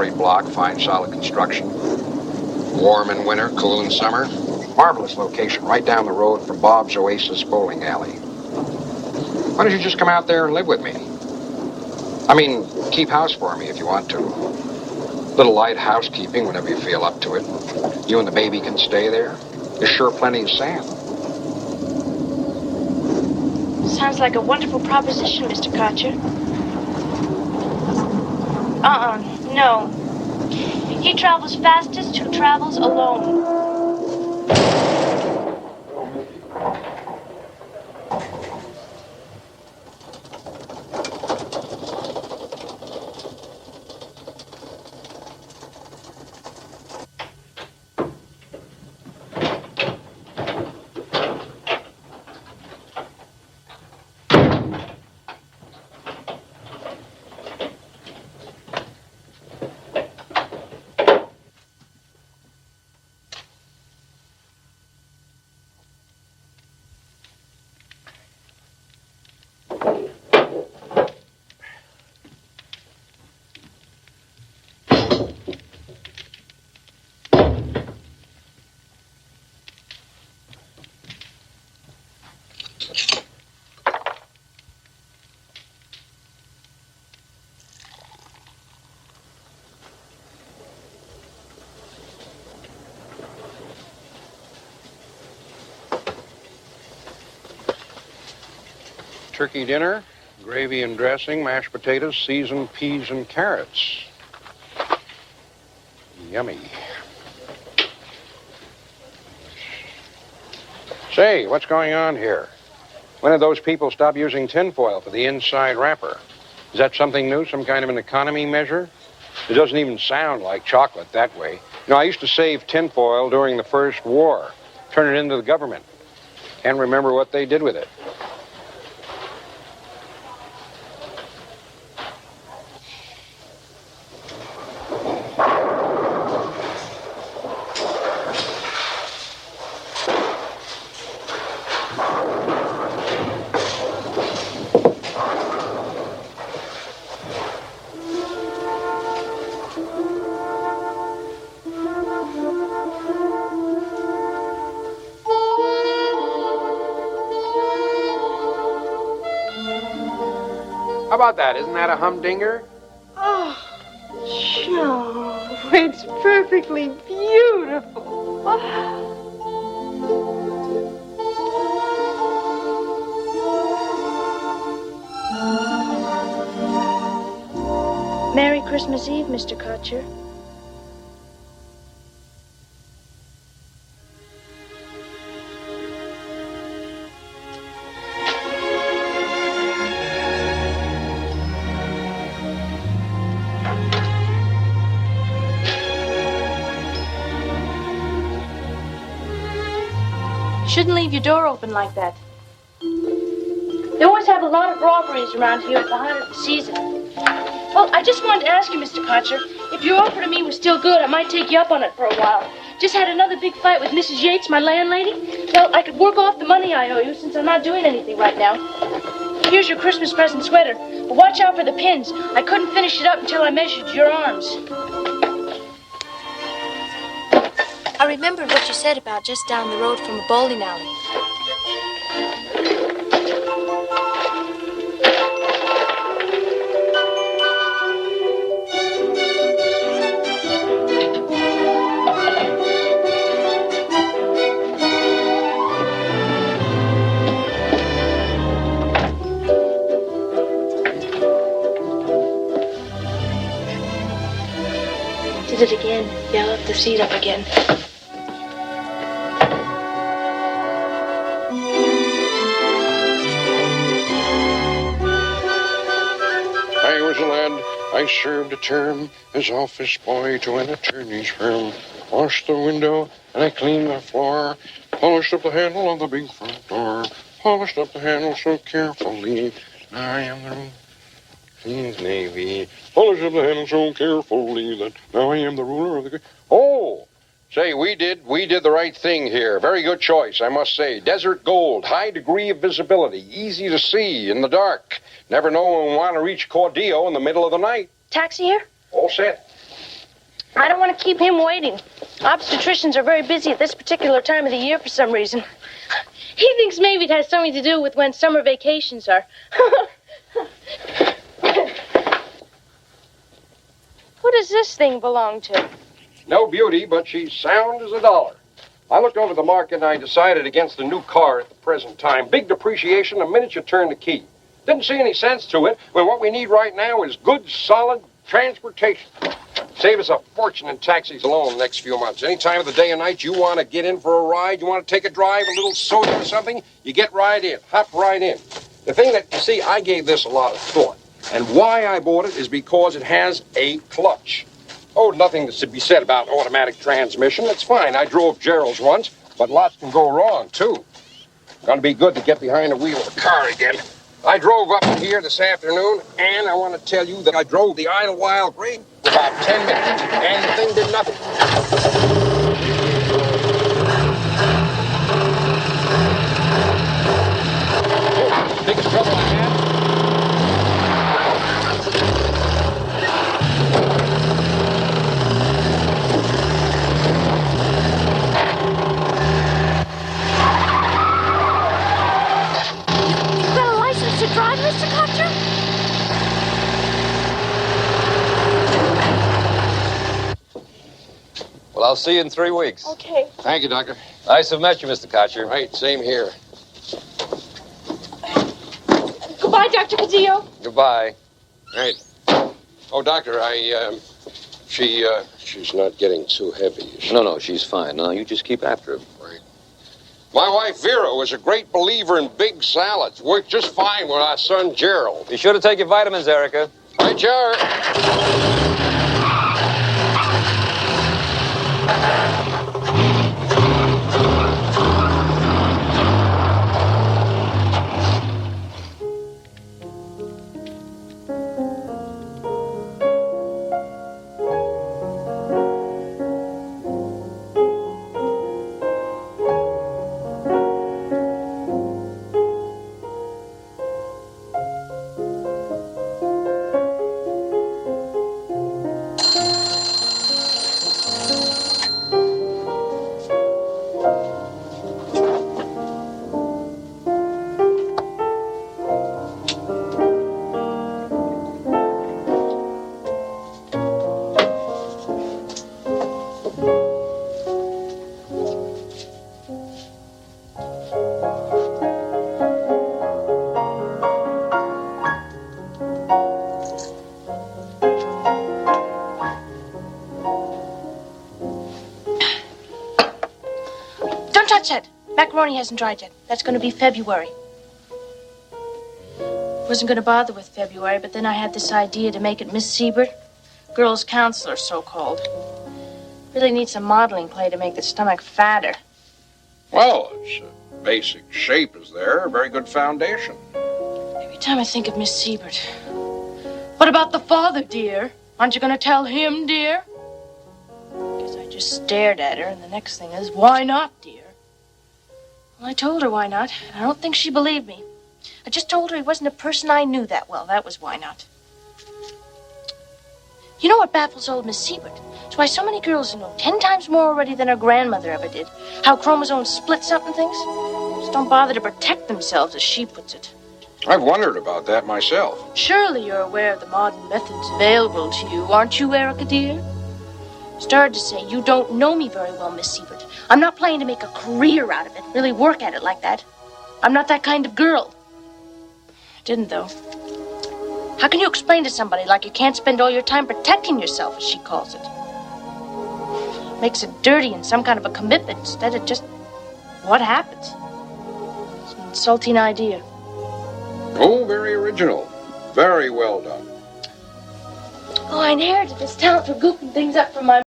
Great block, fine solid construction. Warm in winter, cool in summer. Marvelous location, right down the road from Bob's Oasis bowling alley. Why don't you just come out there and live with me? I mean, keep house for me if you want to. Little light housekeeping whenever you feel up to it. You and the baby can stay there. There's sure plenty of sand. Sounds like a wonderful proposition, Mr. Kotcher. No. He travels fastest who travels alone. Turkey dinner, gravy and dressing, mashed potatoes, seasoned peas and carrots. Yummy. Say, what's going on here? When did those people stop using tinfoil for the inside wrapper? Is that something new, some kind of an economy measure? It doesn't even sound like chocolate that way. You know, I used to save tinfoil during the First War, turn it into the government. Can't remember what they did with it. How about that? Isn't that a humdinger? Oh, Joe, it's perfectly beautiful. Merry Christmas Eve, Mr. Kotcher. Shouldn't leave your door open like that. They always have a lot of robberies around here at the height of the season. Well, I just wanted to ask you, Mr. Kotcher, if your offer to me was still good, I might take you up on it for a while. Just had another big fight with Mrs. Yates, my landlady. Well, I could work off the money I owe you since I'm not doing anything right now. Here's your Christmas present sweater, but watch out for the pins. I couldn't finish it up until I measured your arms. I remembered what you said about just down the road from a bowling alley. Did it again. Yeah, I'll have the seat up again. I was a lad, I served a term as office boy to an attorney's firm. Washed the window and I cleaned the floor. Polished up the handle of the big front door. Polished up the handle so carefully. I am the Queen's Navy. Polished up the handle so carefully that now I am the ruler of the... Oh! Say, we did the right thing here. Very good choice, I must say. Desert gold, high degree of visibility, easy to see in the dark. Never know when we want to reach Cordillo in the middle of the night. Taxi here? All set. I don't want to keep him waiting. Obstetricians are very busy at this particular time of the year for some reason. He thinks maybe it has something to do with when summer vacations are. Who does this thing belong to? No beauty, but she's sound as a dollar. I looked over the market and I decided against the new car at the present time. Big depreciation the minute you turn the key. Didn't see any sense to it when what we need right now is good, solid transportation. Save us a fortune in taxis alone the next few months. Any time of the day and night you want to get in for a ride, you want to take a drive, a little soda or something, you get right in, hop right in. The thing that, you see, I gave this a lot of thought. And why I bought it is because it has a clutch. Oh, nothing to be said about automatic transmission. That's fine. I drove Gerald's once, but lots can go wrong, too. Gonna be good to get behind the wheel of a car again. I drove up here this afternoon, and I want to tell you that I drove the Idlewild rig for about 10 minutes, and the thing did nothing. Oh, biggest trouble I had. You've got a license to drive, Mr. Kotcher? Well, I'll see you in 3 weeks. Okay. Thank you, Doctor. Nice to have met you, Mr. Kotcher. Right, same here. Goodbye, Dr. Cadillo. Goodbye. Right. Oh, Doctor, she's not getting too heavy, is she? No, she's fine. No, you just keep after him. Right. My wife, Vera, was a great believer in big salads. Worked just fine with our son, Gerald. Be sure to take your vitamins, Erica. Right, Jar. Touch it. Macaroni hasn't dried yet. That's going to be February. Wasn't going to bother with February, but then I had this idea to make it Miss Siebert, girls' counselor, so-called. Really need some modeling play to make the stomach fatter. Well, its basic shape is there. A very good foundation. Every time I think of Miss Siebert. What about the father, dear? Aren't you going to tell him, dear? Guess I just stared at her, and the next thing is, why not, dear? Well, I told her why not, and I don't think she believed me. I just told her he wasn't a person I knew that well. That was why not. You know what baffles old Miss Siebert? It's why so many girls know 10 times more already than her grandmother ever did. How chromosomes split up and things. Just don't bother to protect themselves, as she puts it. I've wondered about that myself. Surely you're aware of the modern methods available to you, aren't you, Erica, dear? Started to say, you don't know me very well, Miss Siebert. I'm not planning to make a career out of it, really work at it like that. I'm not that kind of girl. Didn't, though. How can you explain to somebody like you can't spend all your time protecting yourself, as she calls it? Makes it dirty and some kind of a commitment instead of just what happens. It's an insulting idea. Oh, very original. Very well done. Oh, I inherited this talent for goofing things up from my